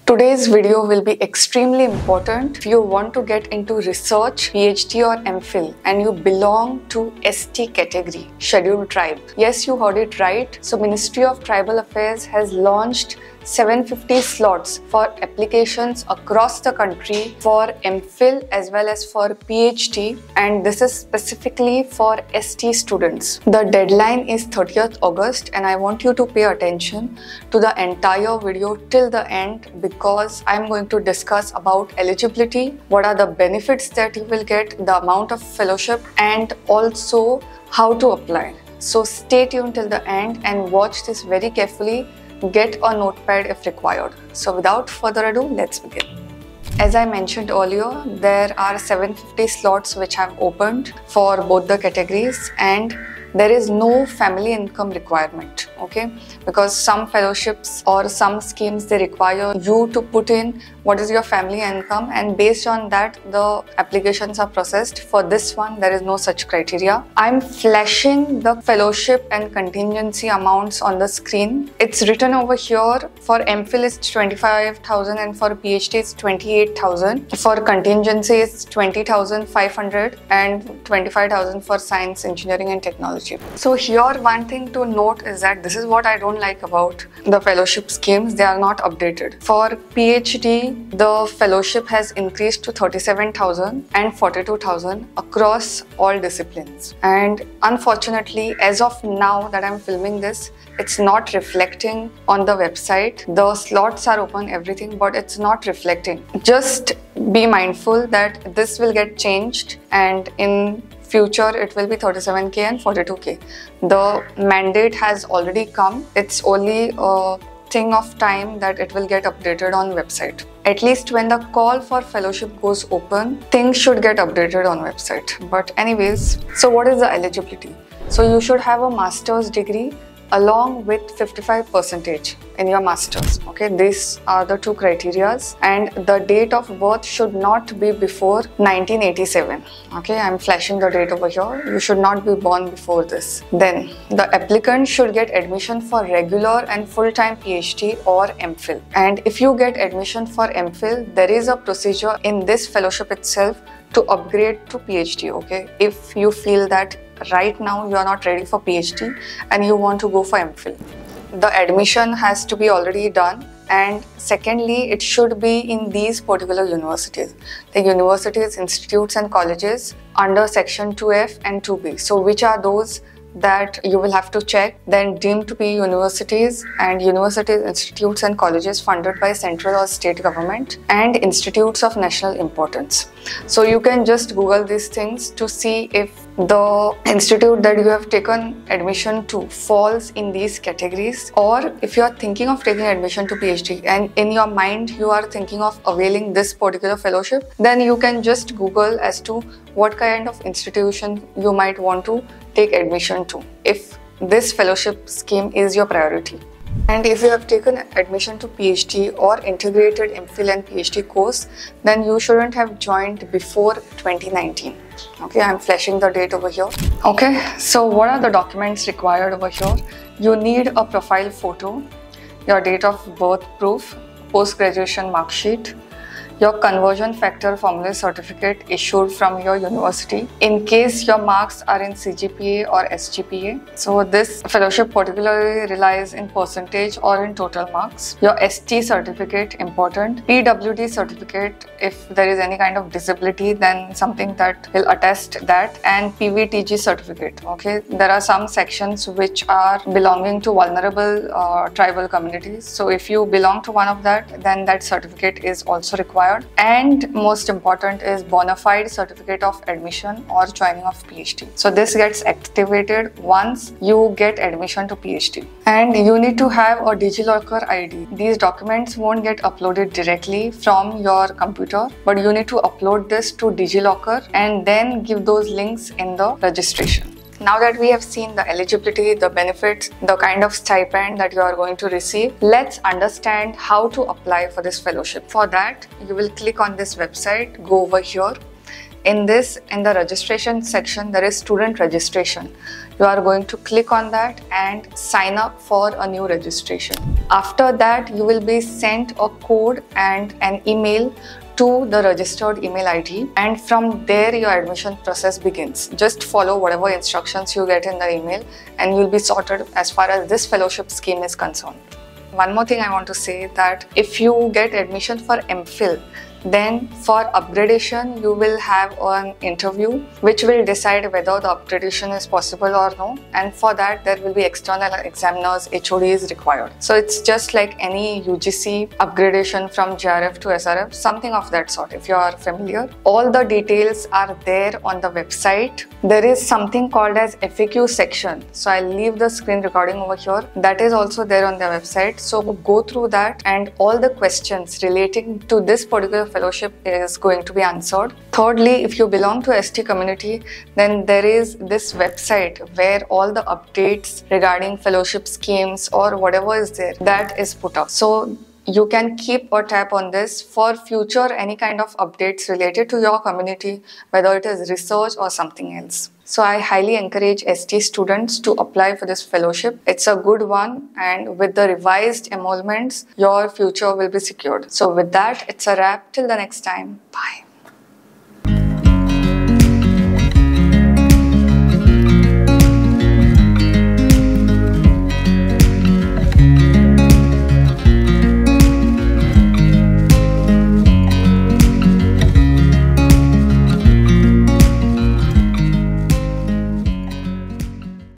Today's video will be extremely important if you want to get into research, PhD or MPhil and you belong to ST category, scheduled tribe. Yes, you heard it right. So Ministry of Tribal Affairs has launched 750 slots for applications across the country for MPhil as well as for PhD, and this is specifically for ST students. The deadline is 30th August and I want you to pay attention to the entire video till the end because I'm going to discuss about eligibility, what are the benefits that you will get, the amount of fellowship and also how to apply. So stay tuned till the end and watch this very carefully. Get a notepad if required. So without further ado, let's begin. As I mentioned earlier, there are 750 slots which have opened for both the categories and there is no family income requirement, okay? Because some fellowships or some schemes, they require you to put in what is your family income and based on that, the applications are processed. For this one, there is no such criteria. I'm flashing the fellowship and contingency amounts on the screen. It's written over here. For MPhil, it's 25,000 and for PhD, it's 28,000. For contingency, it's 20,500 and 25,000 for science, engineering and technology. So here one thing to note is that this is what I don't like about the fellowship schemes. They are not updated. For PhD, the fellowship has increased to 37,000 and 42,000 across all disciplines. And unfortunately, as of now that I'm filming this, it's not reflecting on the website. The slots are open, everything, but it's not reflecting. Just be mindful that this will get changed and in future it will be 37k and 42k. The mandate has already come. It's only a thing of time that it will get updated on website. At least when the call for fellowship goes open, things should get updated on website. But anyways, so what is the eligibility? So you should have a master's degree along with 55% in your masters. Okay, these are the two criterias and the date of birth should not be before 1987. Okay, I'm flashing the date over here. You should not be born before this. Then the applicant should get admission for regular and full-time PhD or MPhil. And if you get admission for MPhil, there is a procedure in this fellowship itself to upgrade to PhD. Okay, if you feel that right now you are not ready for PhD and you want to go for MPhil, the admission has to be already done. And secondly, it should be in these particular universities, the universities, institutes and colleges under section 2F and 2B. So which are those that you will have to check? Then deemed to be universities and universities, institutes and colleges funded by central or state government and institutes of national importance. So you can just Google these things to see if the institute that you have taken admission to falls in these categories, or if you are thinking of taking admission to PhD and in your mind you are thinking of availing this particular fellowship, then you can just Google as to what kind of institution you might want to take admission to if this fellowship scheme is your priority. And if you have taken admission to PhD or integrated MPhil and PhD course, then you shouldn't have joined before 2019. Okay, I'm flashing the date over here. Okay, so what are the documents required over here? You need a profile photo, your date of birth proof, post-graduation mark sheet, your conversion factor formula certificate issued from your university in case your marks are in CGPA or SGPA. So this fellowship particularly relies in percentage or in total marks. Your ST certificate, important. PWD certificate, if there is any kind of disability, then something that will attest that, and PVTG certificate. Okay, there are some sections which are belonging to vulnerable tribal communities. So if you belong to one of that, then that certificate is also required. And most important is bona fide certificate of admission or joining of PhD. So this gets activated once you get admission to PhD. And you need to have a DigiLocker ID. These documents won't get uploaded directly from your computer, but you need to upload this to DigiLocker and then give those links in the registration. Now that we have seen the eligibility, the benefits, the kind of stipend that you are going to receive, let's understand how to apply for this fellowship. For that, you will click on this website, go over here In the registration section, there is student registration. You are going to click on that and sign up for a new registration. After that, you will be sent a code and an email to the registered email ID, and from there your admission process begins. Just follow whatever instructions you get in the email and you'll be sorted as far as this fellowship scheme is concerned. One more thing I want to say, that if you get admission for MPhil, then for upgradation you will have an interview which will decide whether the upgradation is possible or no, and for that there will be external examiners, HODs required. So it's just like any UGC upgradation from JRF to SRF, something of that sort if you are familiar. All the details are there on the website. There is something called as FAQ section, so I'll leave the screen recording over here. That is also there on the website, so go through that and all the questions relating to this particular fellowship is going to be answered. Thirdly, if you belong to ST community, then there is this website where all the updates regarding fellowship schemes or whatever is there, that is put up. So you can keep a tab on this for future any kind of updates related to your community, whether it is research or something else. So I highly encourage ST students to apply for this fellowship. It's a good one, and with the revised emoluments, your future will be secured. So with that, it's a wrap. Till the next time. Bye.